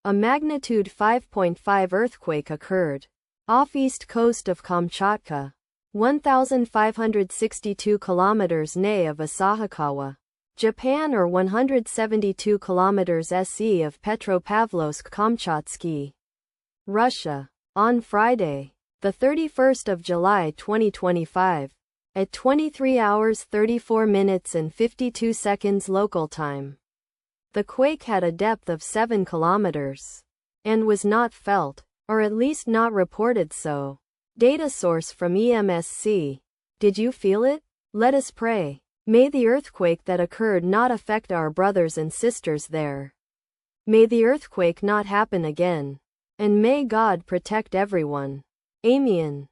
A magnitude 5.5 earthquake occurred off east coast of Kamchatka, 1,562 kilometers NE of Asahikawa, Japan, or 172 kilometers SE of Petropavlovsk-Kamchatsky, Russia, on Friday, the 31st of July 2025, at 23 hours 34 minutes and 52 seconds local time. The quake had a depth of 7 kilometers and was not felt, or at least not reported so. Data source from EMSC. Did you feel it? Let us pray. May the earthquake that occurred not affect our brothers and sisters there. May the earthquake not happen again. And may God protect everyone. Amen.